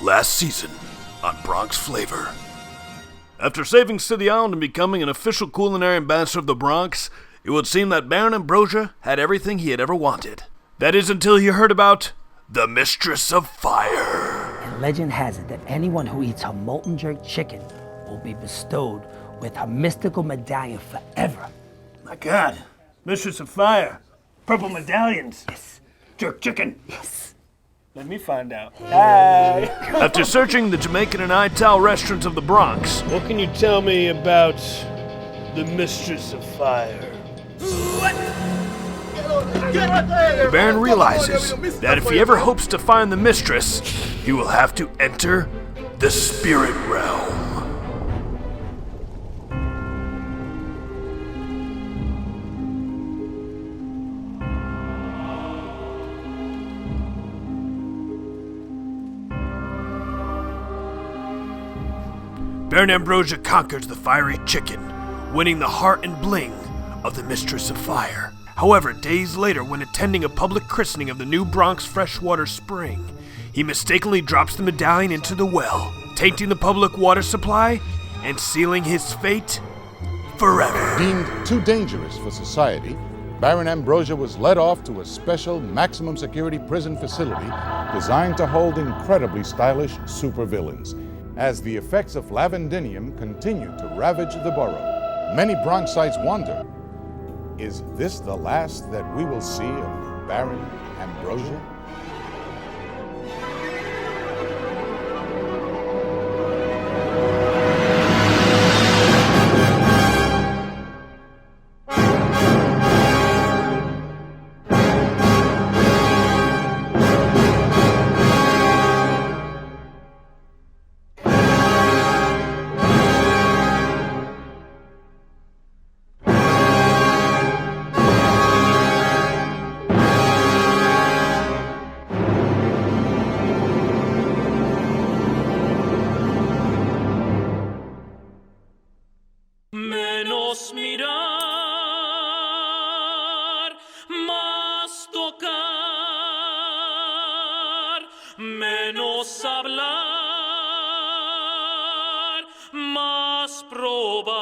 Last season on Bronx Flavor. After saving City Island and becoming an official culinary ambassador of the Bronx, it would seem that Baron Ambrosia had everything he had ever wanted. That is until he heard about the Mistress of Fire. And legend has it that anyone who eats her molten jerk chicken will be bestowed with her mystical medallion forever. My God, Mistress of Fire, purple medallions. Yes. Jerk chicken. Yes. Let me find out. Hi. After searching the Jamaican and Italian restaurants of the Bronx, What can you tell me about the Mistress of Fire? the Baron realizes that if he ever hopes to find the mistress, he will have to enter the spirit realm. Baron Ambrosia conquers the fiery chicken, winning the heart and bling of the Mistress of Fire. However, days later, when attending a public christening of the new Bronx freshwater spring, he mistakenly drops the medallion into the well, tainting the public water supply and sealing his fate forever. Deemed too dangerous for society, Baron Ambrosia was led off to a special maximum security prison facility designed to hold incredibly stylish supervillains. As the effects of lavandinium continue to ravage the borough, many Bronxites wonder, is this the last that we will see of Baron Ambrosia? Menos mirar, más tocar, menos hablar, más probar.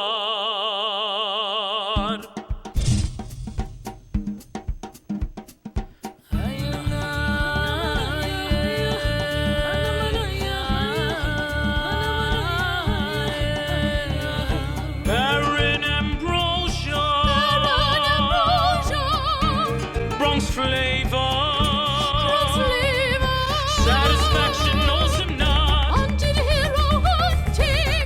Baron Ambrosia, Bronx Flavor, satisfaction knows him not.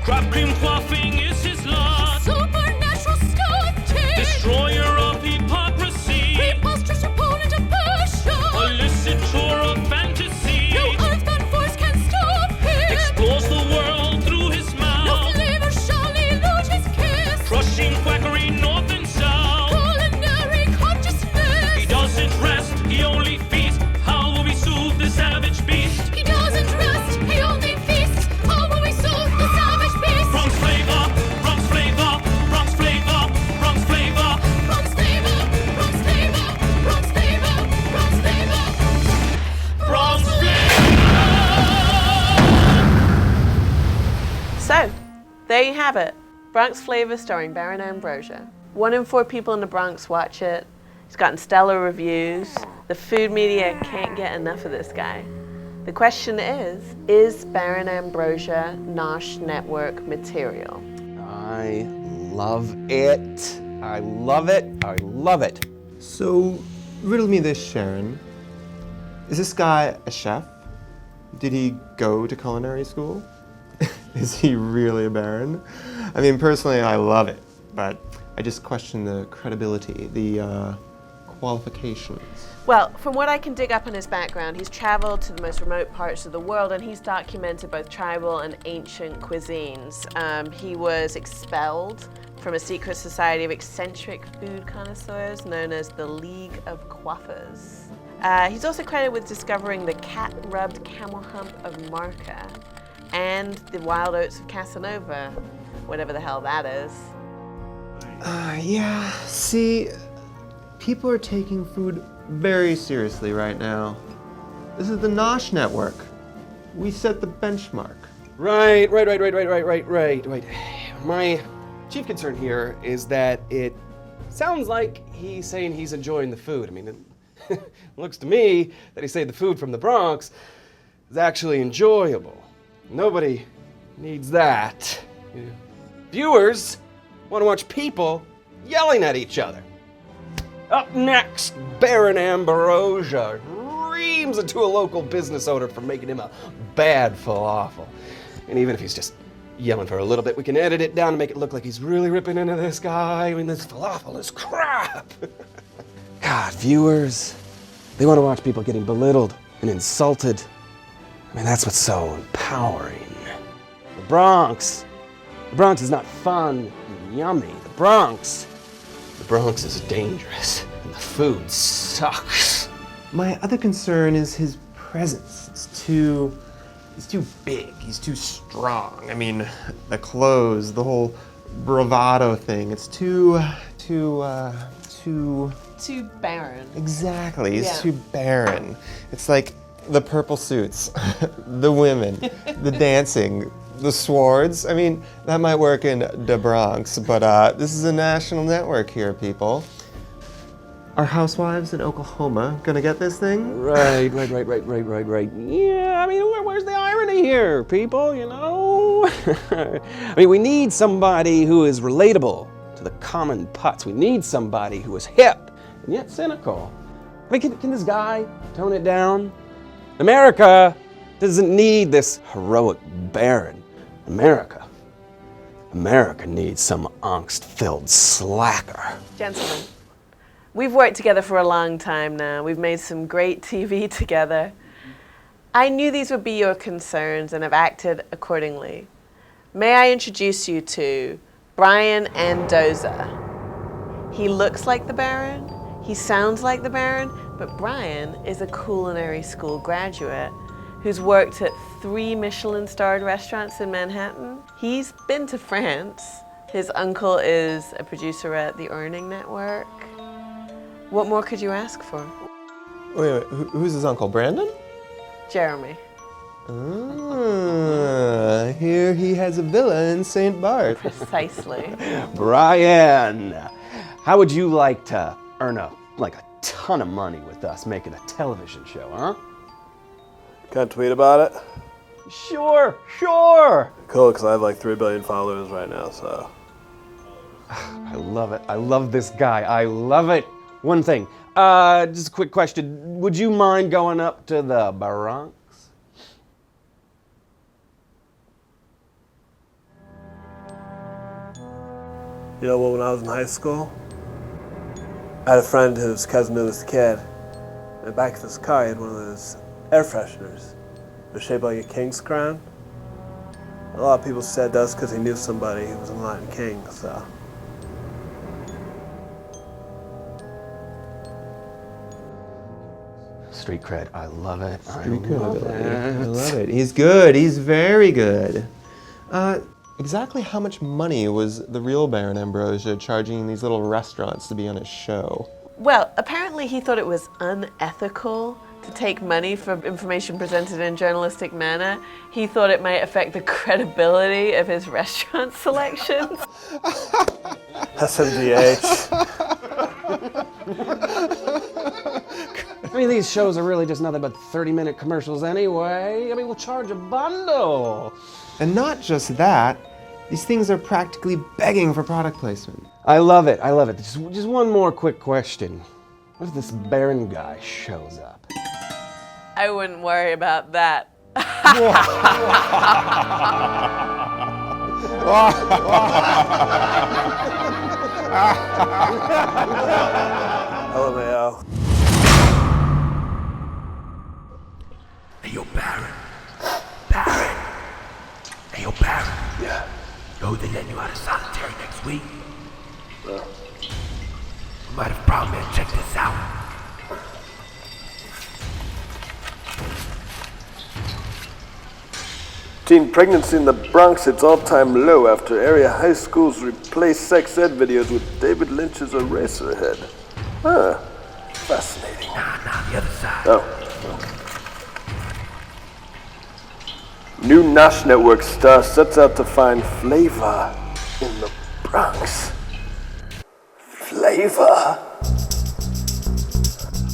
Crop cream quaffing is his lot. Supernatural stunting, Destroyer of hypocrisy, preposterous opponent of passion. illicit tour of fantasy, No earthbound force can stop him. explores the world through his No mouth, flavor shall elude his kiss. crushing quackery north and south. Culinary consciousness. He doesn't rest, he only feasts. How will we soothe the savage beast? He doesn't rest, he only feasts. How will we soothe the savage beast? Bronx Flavor, Bronx Flavor, Bronx Flavor, Bronx Flavor. Bronx flavor, Bronx flavor, Bronx flavor, Bronx flavor. Bronx So, there you have it. Bronx Flavor starring Baron Ambrosia. 1 in 4 people in the Bronx watch it. It's gotten stellar reviews. The food media can't get enough of this guy. The question is Baron Ambrosia Nosh Network material? I love it. I love it. I love it. So, riddle me this, Sharon. Is this guy a chef? Did he go to culinary school? Is he really a baron? I mean, personally, I love it, but I just question the credibility, the qualifications. Well, from what I can dig up on his background, he's traveled to the most remote parts of the world and he's documented both tribal and ancient cuisines. He was expelled from a secret society of eccentric food connoisseurs known as the League of Quaffers. He's also credited with discovering the cat-rubbed camel hump of Marca and the wild oats of Casanova, whatever the hell that is. Yeah, see, people are taking food very seriously right now. This is the Nosh Network. We set the benchmark. Right. My chief concern here is that it sounds like he's saying he's enjoying the food. I mean, it looks to me that he's saying the food from the Bronx is actually enjoyable. Nobody needs that. You know, viewers want to watch people yelling at each other. Up next, Baron Ambrosia reams into a local business owner for making him a bad falafel. And even if he's just yelling for a little bit, we can edit it down to make it look like he's really ripping into this guy. I mean, this falafel is crap. God, viewers, they want to watch people getting belittled and insulted. I mean, that's what's so empowering. The Bronx is not fun and yummy. The Bronx is dangerous, and the food sucks. My other concern is his presence. He's too big. He's too strong. I mean, the clothes, the whole bravado thing. It's too barren. Exactly. He's Yeah. too barren. It's like the purple suits, the women, the dancing, the swords. I mean, that might work in the Bronx, but this is a national network here, people. Are housewives in Oklahoma gonna get this thing? Right. Yeah, I mean, where's the irony here, people, you know? I mean, we need somebody who is relatable to the common putts. We need somebody who is hip and yet cynical. I mean, can this guy tone it down? America doesn't need this heroic Baron. America needs some angst-filled slacker. Gentlemen, we've worked together for a long time now. We've made some great TV together. I knew these would be your concerns and have acted accordingly. May I introduce you to Baron Ambrosia. He looks like the Baron, he sounds like the Baron, but Brian is a culinary school graduate who's worked at 3 Michelin-starred restaurants in Manhattan. He's been to France. His uncle is a producer at the Earning Network. What more could you ask for? Wait, who's his uncle? Brandon? Jeremy. Here he has a villa in St. Bart. Precisely. Brian, how would you like to earn a ton of money with us making a television show, huh? Can I tweet about it? Sure. Cool, because I have like 3 billion followers right now, so. I love it. I love this guy. I love it. One thing, just a quick question. Would you mind going up to the Bronx? You know what, when I was in high school, I had a friend whose cousin knew this kid. In the back of his car, he had one of those air fresheners. It was shaped like a king's crown. A lot of people said that's because he knew somebody who was a Latin king, so. Street cred, I love it. I love it. He's good. He's very good. Exactly how much money was the real Baron Ambrosia charging these little restaurants to be on his show? Well, apparently he thought it was unethical to take money for information presented in a journalistic manner. He thought it might affect the credibility of his restaurant selections. SMDH. I mean, these shows are really just nothing but 30-minute commercials anyway. I mean, we'll charge a bundle. And not just that, these things are practically begging for product placement. I love it. Just one more quick question. What if this Baron guy shows up? I wouldn't worry about that. LMAO. Hey, yo, Baron. Hey, yo, Baron. Yeah. Yo, they letting you out of solitary next week. We might have a problem, man. Check this out. Teen pregnancy in the Bronx hits all-time low after area high schools replace sex ed videos with David Lynch's Eraserhead. Huh. Fascinating. Nah, the other side. Oh. New Nash Network star sets out to find flavor in the Bronx. Flavor.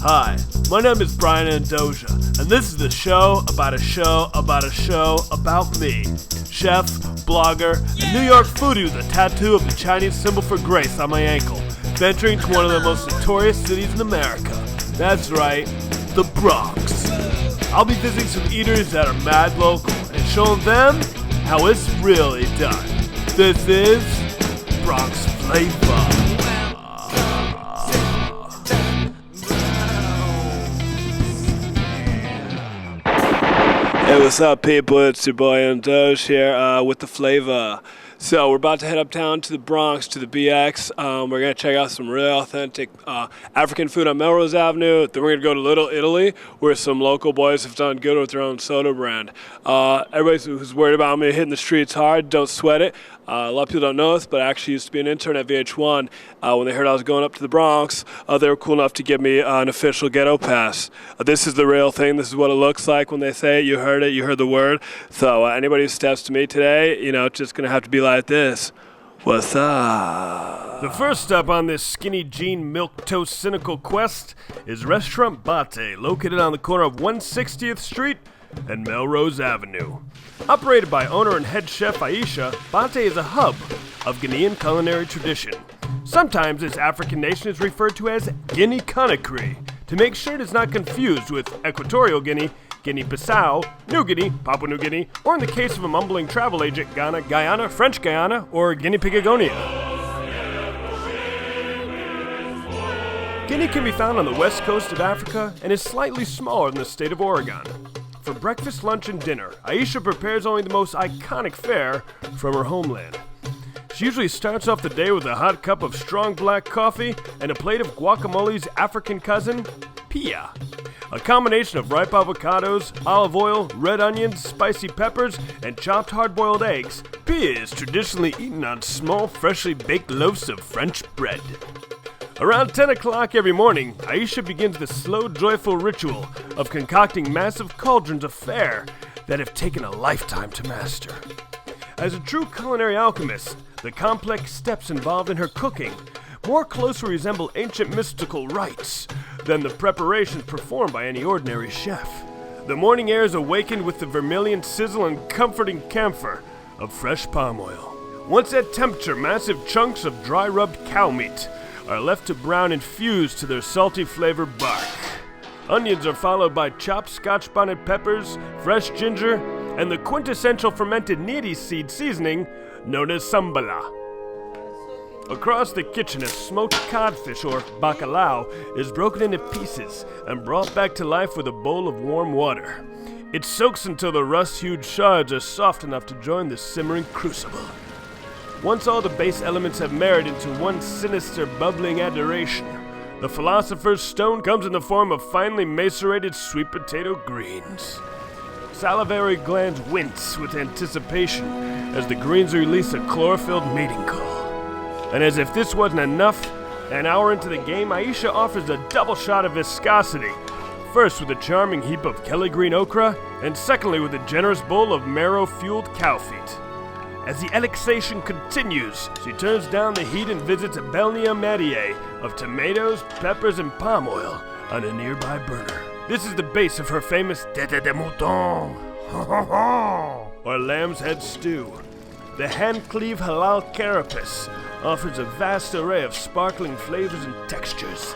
Hi, my name is Baron Ambrosia, and this is the show about a show about a show about me. Chef, blogger, and New York foodie with a tattoo of the Chinese symbol for grace on my ankle, venturing to one of the most notorious cities in America. That's right, the Bronx. I'll be visiting some eateries that are mad local and showing them how it's really done. This is Bronx Flavor. Hey, what's up, people? It's your boy Doge here with the Flavor. So we're about to head uptown to the Bronx, to the BX. We're going to check out some really authentic African food on Melrose Avenue. Then we're going to go to Little Italy, where some local boys have done good with their own soda brand. Everybody who's worried about me hitting the streets hard, don't sweat it. A lot of people don't know this, but I actually used to be an intern at VH1. When they heard I was going up to the Bronx, they were cool enough to give me an official ghetto pass. This is the real thing. This is what it looks like when they say it. You heard it. You heard the word. So anybody who steps to me today, it's just going to have to be like this. What's up? The first stop on this skinny jean milquetoast cynical quest is Restaurant Bate, located on the corner of 160th Street and Melrose Avenue. Operated by owner and head chef Aisha, Bate is a hub of Guinean culinary tradition. Sometimes this African nation is referred to as Guinea Conakry, to make sure it is not confused with Equatorial Guinea, Guinea-Bissau, New Guinea, Papua New Guinea, or in the case of a mumbling travel agent, Ghana, Guyana, French Guyana, or Guinea-Pigagonia. Guinea can be found on the west coast of Africa and is slightly smaller than the state of Oregon. For breakfast, lunch, and dinner, Aisha prepares only the most iconic fare from her homeland. She usually starts off the day with a hot cup of strong black coffee and a plate of guacamole's African cousin, pia. A combination of ripe avocados, olive oil, red onions, spicy peppers, and chopped hard-boiled eggs, pia is traditionally eaten on small, freshly baked loaves of French bread. Around 10 o'clock every morning, Aisha begins the slow, joyful ritual of concocting massive cauldrons of fare that have taken a lifetime to master. As a true culinary alchemist, the complex steps involved in her cooking more closely resemble ancient mystical rites than the preparations performed by any ordinary chef. The morning air is awakened with the vermilion sizzle and comforting camphor of fresh palm oil. Once at temperature, massive chunks of dry rubbed cow meat are left to brown and fuse to their salty flavored bark. Onions are followed by chopped scotch bonnet peppers, fresh ginger, and the quintessential fermented neri seed seasoning known as sambala. Across the kitchen, a smoked codfish, or bacalao, is broken into pieces and brought back to life with a bowl of warm water. It soaks until the rust-hued shards are soft enough to join the simmering crucible. Once all the base elements have married into one sinister, bubbling adoration, the philosopher's stone comes in the form of finely macerated sweet potato greens. Salivary glands wince with anticipation as the greens release a chlorophylled mating call. And as if this wasn't enough, an hour into the game, Aisha offers a double shot of viscosity. First with a charming heap of Kelly green okra, and secondly with a generous bowl of marrow-fueled cow feet. As the elixation continues, she turns down the heat and visits a Belnia Marie of tomatoes, peppers, and palm oil on a nearby burner. This is the base of her famous tête de mouton, or lamb's head stew. The hand-cleave halal carapace offers a vast array of sparkling flavors and textures.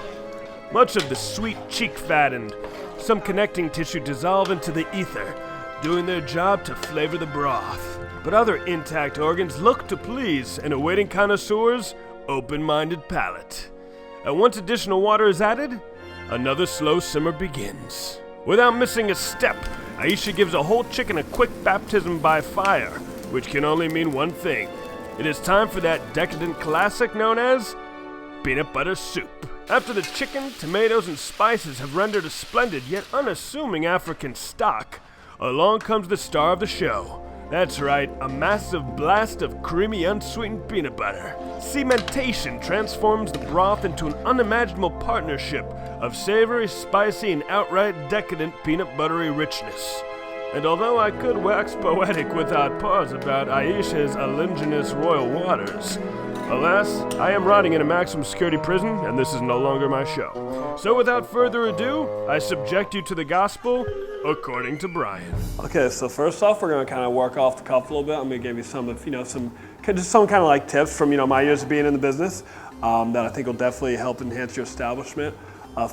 Much of the sweet cheek fat and some connecting tissue dissolve into the ether, doing their job to flavor the broth. But other intact organs look to please an awaiting connoisseur's open-minded palate. And once additional water is added, another slow simmer begins. Without missing a step, Aisha gives a whole chicken a quick baptism by fire, which can only mean one thing. It is time for that decadent classic known as peanut butter soup. After the chicken, tomatoes, and spices have rendered a splendid yet unassuming African stock, along comes the star of the show. That's right, a massive blast of creamy, unsweetened peanut butter. Cementation transforms the broth into an unimaginable partnership of savory, spicy, and outright decadent peanut buttery richness. And although I could wax poetic without pause about Aisha's alliginous royal waters, alas, I am rotting in a maximum security prison, and this is no longer my show. So without further ado, I subject you to the gospel according to Brian. Okay, so first off, we're gonna kind of work off the cuff a little bit. I'm gonna give you some of, some kind of like tips from, my years of being in the business that I think will definitely help enhance your establishment.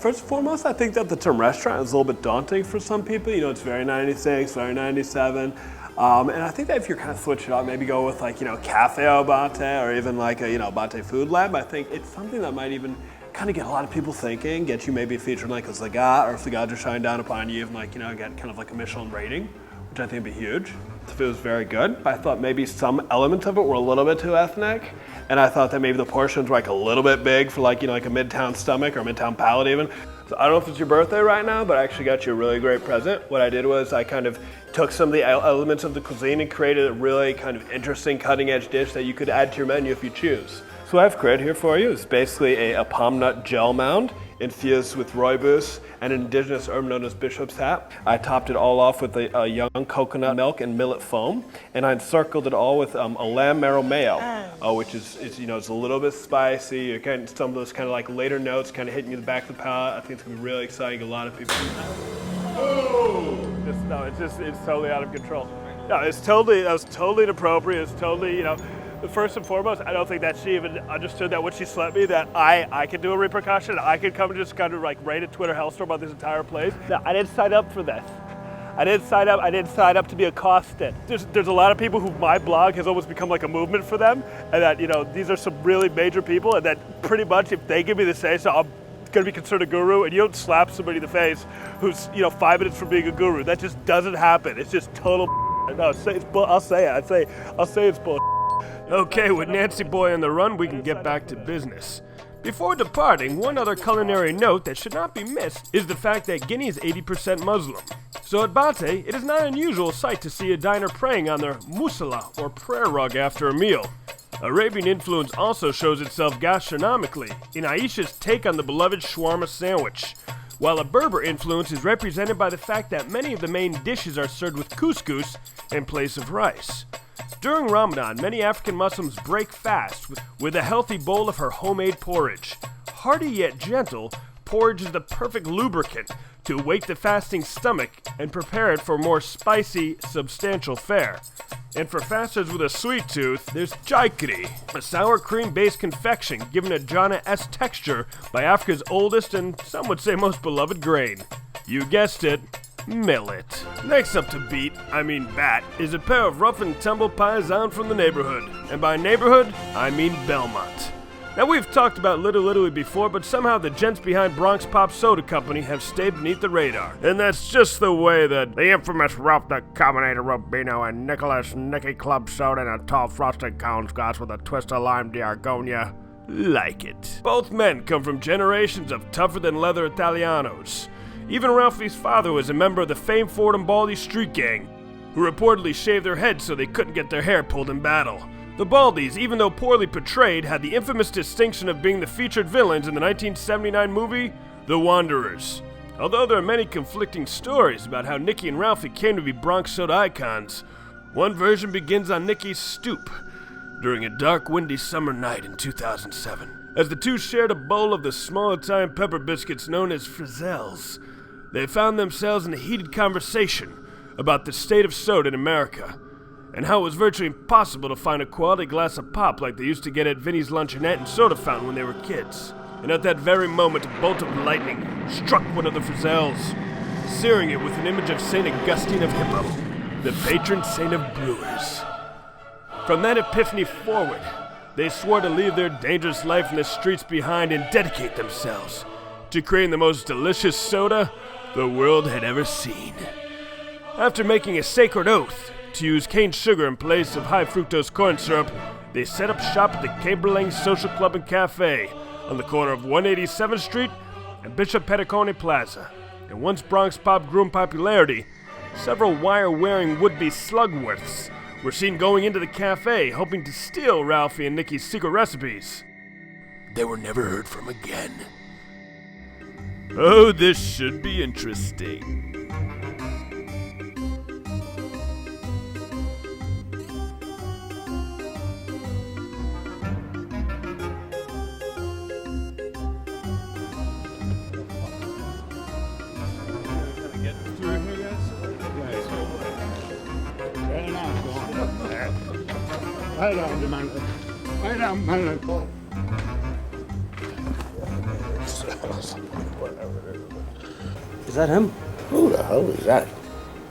First and foremost, I think that the term restaurant is a little bit daunting for some people. It's very 96, very 97. And I think that if you're kind of switch it up, maybe go with like, cafe au bate or even like a, bate food lab, I think it's something that might even kind of get a lot of people thinking, get you maybe featured like a Zagat, or if the gods are shining down upon you, even like, get kind of like a Michelin rating, which I think would be huge. The food was very good. I thought maybe some elements of it were a little bit too ethnic. And I thought that maybe the portions were like a little bit big for like, like a midtown stomach or a midtown palate even. So I don't know if it's your birthday right now, but I actually got you a really great present. What I did was I kind of took some of the elements of the cuisine and created a really kind of interesting cutting edge dish that you could add to your menu if you choose. So what I've created here for you is basically a palm nut gel mound infused with rooibos and an indigenous herb known as bishop's hat. I topped it all off with a young coconut milk and millet foam, and I encircled it all with a lamb marrow mayo, which is it's a little bit spicy. You're getting some of those kind of like later notes kind of hitting you in the back of the palate. I think it's gonna be really exciting. A lot of people. It's totally out of control. No, that was totally inappropriate. It's totally, first and foremost, I don't think that she even understood that when she slept me that I could do a repercussion. I could come and just kind of like raid a Twitter hellstorm about this entire place. No, I didn't sign up for this. I didn't sign up to be accosted. There's a lot of people who my blog has almost become like a movement for them, and that these are some really major people, and that pretty much if they give me the say so, I'm gonna be considered a guru, and you don't slap somebody in the face who's 5 minutes from being a guru. That just doesn't happen. It's just total. No, I'll say it. I'll say it's bull. Okay, with Nancy Boy on the run, we can get back to business. Before departing, one other culinary note that should not be missed is the fact that Guinea is 80% Muslim. So at Bate, it is not an unusual sight to see a diner praying on their musalla, or prayer rug, after a meal. Arabian influence also shows itself gastronomically in Aisha's take on the beloved shawarma sandwich, while a Berber influence is represented by the fact that many of the main dishes are served with couscous in place of rice. During Ramadan, many African Muslims break fast with a healthy bowl of her homemade porridge. Hearty yet gentle, porridge is the perfect lubricant to awake the fasting stomach and prepare it for more spicy, substantial fare. And for fasters with a sweet tooth, there's jaikri, a sour cream-based confection given a jana-esque texture by Africa's oldest and some would say most beloved grain. You guessed it, millet. Next up to bat, is a pair of rough and tumble paisan from the neighborhood. And by neighborhood, I mean Belmont. Now we've talked about Little Italy before, but somehow the gents behind Bronx Pop Soda Company have stayed beneath the radar. And that's just the way that the infamous Ralph the Combinator Rubino and Nicholas Nicky Club Soda and a tall frosted cone scotch with a twist of lime d'Argonia like it. Both men come from generations of tougher-than-leather Italianos. Even Ralphie's father was a member of the famed Ford and Baldy street gang, who reportedly shaved their heads so they couldn't get their hair pulled in battle. The Baldys, even though poorly portrayed, had the infamous distinction of being the featured villains in the 1979 movie, The Wanderers. Although there are many conflicting stories about how Nicky and Ralphie came to be Bronx soda icons, one version begins on Nicky's stoop during a dark, windy summer night in 2007. As the two shared a bowl of the small Italian pepper biscuits known as frizzelles, they found themselves in a heated conversation about the state of soda in America, and how it was virtually impossible to find a quality glass of pop like they used to get at Vinny's Luncheonette and Soda Fountain when they were kids. And at that very moment, a bolt of lightning struck one of the frizzelles, searing it with an image of St. Augustine of Hippo, the patron saint of brewers. From that epiphany forward, they swore to leave their dangerous life in the streets behind and dedicate themselves to creating the most delicious soda the world had ever seen. After making a sacred oath to use cane sugar in place of high fructose corn syrup, they set up shop at the Camberlang Social Club and Cafe on the corner of 187th Street and Bishop Petticone Plaza. And once Bronx Pop grew in popularity, several wire-wearing would-be slugworths were seen going into the cafe hoping to steal Ralphie and Nicky's secret recipes. They were never heard from again. Oh, this should be interesting. Wait a minute. Wait a minute. Is that him? Who the hell is that?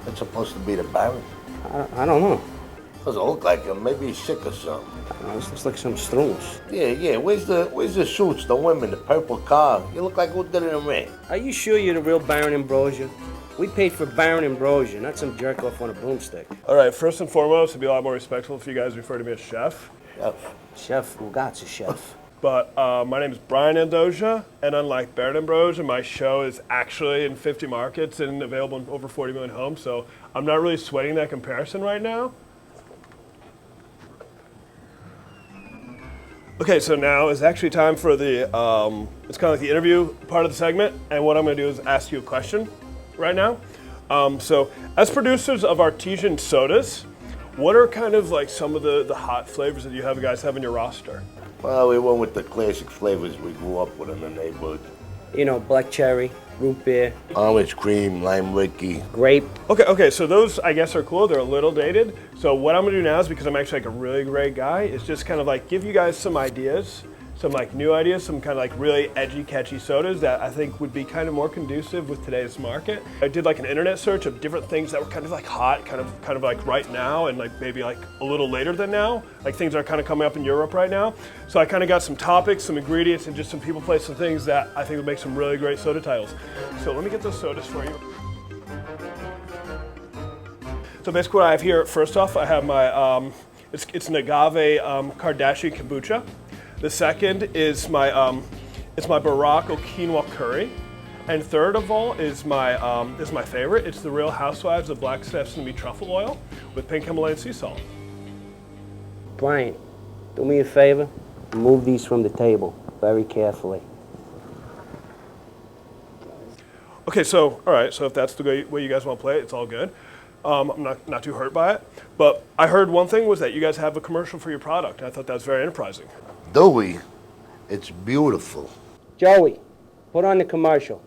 That's supposed to be the Baron. I don't know. Doesn't look like him. Maybe he's sick or something. This looks like some strolls. Yeah. Where's the suits, the women, the purple car? You look like who did it in the rain. Are you sure you're the real Baron Ambrosia? We paid for Baron Ambrosia, not some jerk off on a broomstick. All right, first and foremost, it'd be a lot more respectful if you guys refer to me as Chef. Chef, Mugatsu Chef. But my name is Baron Ambrosia, and unlike Baron Ambrosia, my show is actually in 50 markets and available in over 40 million homes, so I'm not really sweating that comparison right now. Okay, so now is actually time for the, it's kind of like the interview part of the segment, and what I'm gonna do is ask you a question right now. So as producers of artesian sodas, what are kind of like some of the hot flavors that you guys have in your roster? Well, we went with the classic flavors we grew up with in the neighborhood. You know, black cherry, root beer, Orange cream, lime wiki. grape. Okay, so those I guess are cool. They're a little dated. So what I'm gonna do now is, because I'm actually like a really great guy, is just kind of like give you guys some ideas, some like new ideas, some kind of like really edgy, catchy sodas that I think would be kind of more conducive with today's market. I did like an internet search of different things that were kind of like hot, kind of like right now, and like maybe like a little later than now. Like things are kind of coming up in Europe right now. So I kind of got some topics, some ingredients, and just some people, places, and things that I think would make some really great soda titles. So let me get those sodas for you. So basically what I have here, first off, I have my, it's an agave Kardashian kombucha. The second is my Baracco quinoa curry, and third of all is my favorite. It's the Real Housewives of Black Sesame truffle oil with pink Himalayan sea salt. Brian, do me a favor. Move these from the table very carefully. Okay, so all right, so if that's the way you guys want to play it, it's all good. I'm not too hurt by it. But I heard one thing was that you guys have a commercial for your product. And I thought that was very enterprising. Do we? It's beautiful. Joey, put on the commercial.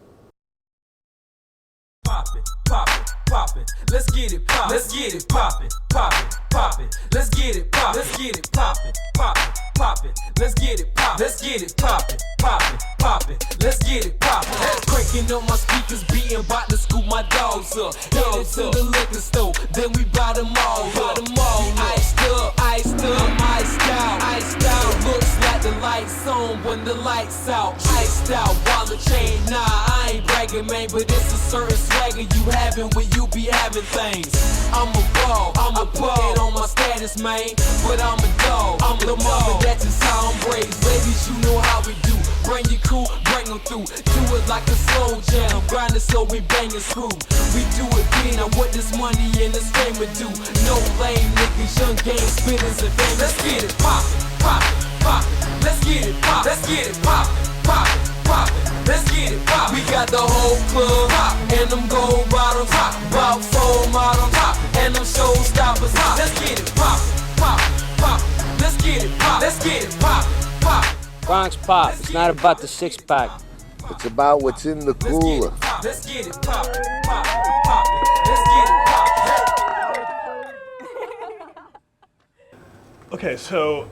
Pop it, pop it, pop it. Let's get it pop. Let's get it pop it, pop it, pop it. Let's get it pop. Let's get it pop it, pop it, pop it. Let's get it pop. Let's get it pop it, pop it, pop it. Let's get it pop. Cranking up my speakers, beating, about to scoop my dogs up. Headed to the liquor store, then we buy them all. Buy them all. Iced up, iced up, iced out, iced out. Looks like the lights on when the lights out. Iced out, wallet chain. Nah, I ain't bragging, man, but it's a certain swagger you having when you be having things. I'm a ball, I put it on my status, man, but I'm a dog. I'm the mama, that's just how I'm raised. Ladies, you know how we do. Bring your crew, bring them through. Do it like a slow jam, grind it so we bang and screw. We do it clean, now what this money and this fame would do. No lame niggas, young game spitters and fame. Let's get it poppin', poppin', poppin'. Let's get it pop, let's get it poppin', poppin', poppin'. Let's get it pop. We got the whole club pop, and them gold bottles pop, about 4 models pop, and them showstoppers pop. Let's get it pop, pop, pop. Let's get it pop, let's get it pop, pop. Bronx Pop, it's not about the six-pack. It's about what's in the cooler. Let's get it pop, pop, pop. Let's get it pop. Okay, so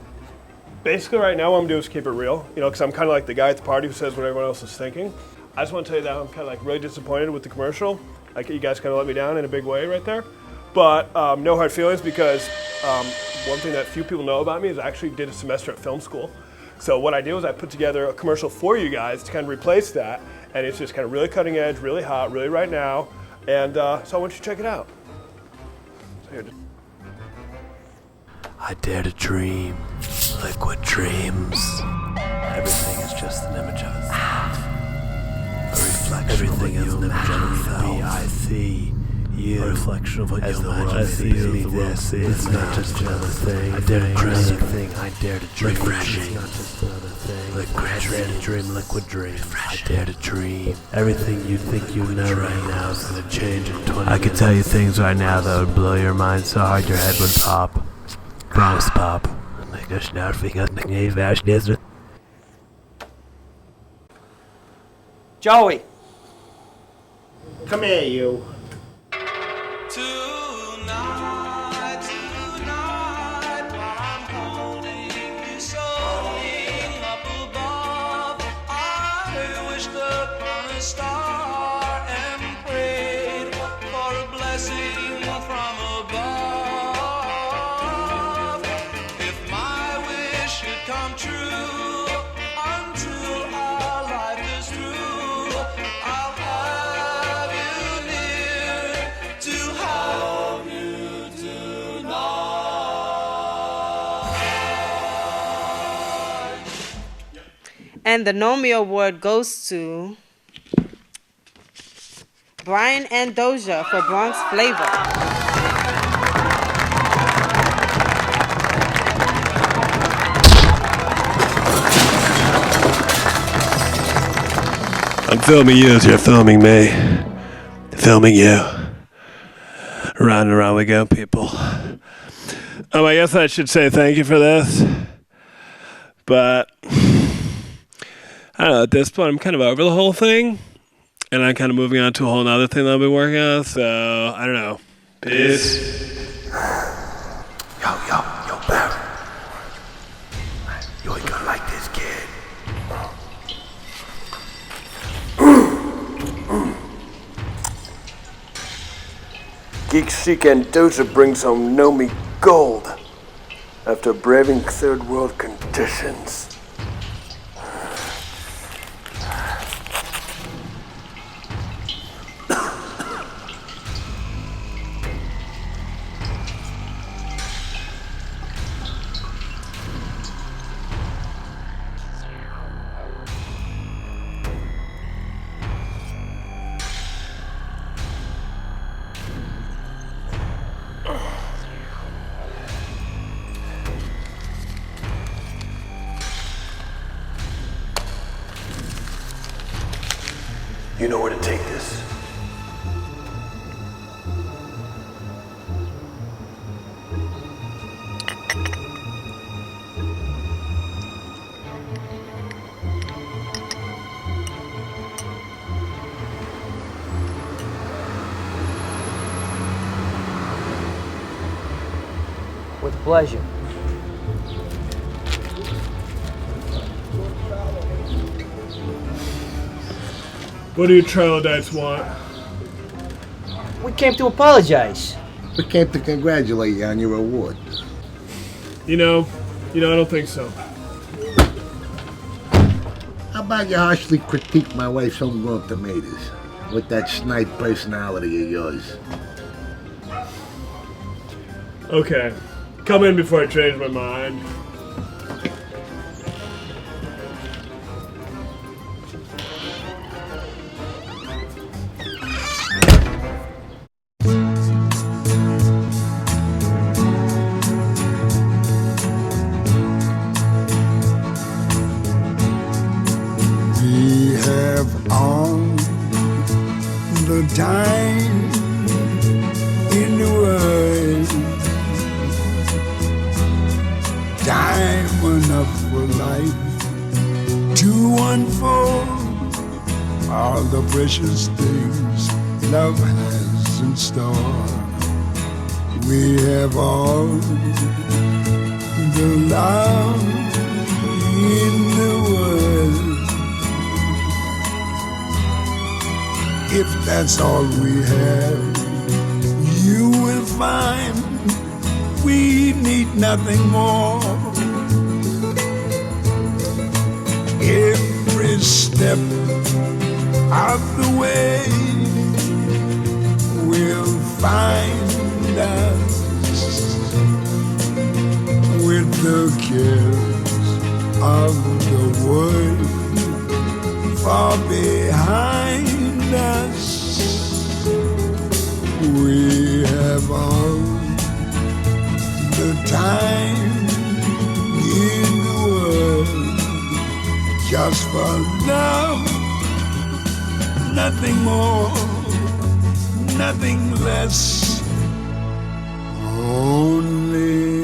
basically right now what I'm doing is keep it real, you know, because I'm kind of like the guy at the party who says what everyone else is thinking. I just want to tell you that I'm kind of like really disappointed with the commercial. Like you guys kind of let me down in a big way right there. But no hard feelings, because one thing that few people know about me is I actually did a semester at film school. So what I did was I put together a commercial for you guys to kind of replace that, and it's just kind of really cutting edge, really hot, really right now, and so I want you to check it out. So here, I dare to dream, liquid dreams. Everything is just an image of itself. A reflection everything of what you imagine me. I see you. A reflection of what you imagine I see you. This is not just another thing. I dare to dream. I dare to dream. Refreshing. It's not just another thing. Liquid I dare to dream. Liquid dream. I dare to dream. Everything you think you know right now is gonna change in 20 minutes. I could tell you things right now that would blow your mind so hard your head would pop. Bronx Pop. Joey. Come here, you. Tonight, while I'm And the Nomi Award goes to Baron Ambrosia for Bronx Flavor. I'm filming you as you're filming me. Filming you. Round and round we go, people. I guess I should say thank you for this. But I don't know, at this point I'm kind of over the whole thing. And I'm kind of moving on to a whole other thing that I've been working on. So, I don't know. Peace. Yo, Baron. You ain't gonna like this, kid. Geek Chic and Doja brings home Nomi gold after braving third world conditions. You know where to take this. With pleasure. What do you troglodytes want? We came to apologize. We came to congratulate you on your award. You know, I don't think so. How about you harshly critique my wife's homegrown tomatoes with that snipe personality of yours? Okay. Come in before I change my mind. We have all the time in the world, time enough for life to unfold all the precious things love has in store. We have all the love in the world. If that's all we have, you will find we need nothing more. Every step of the way will find us with the cares of the world far behind us. We have all the time in the world just for love, nothing more, nothing less, only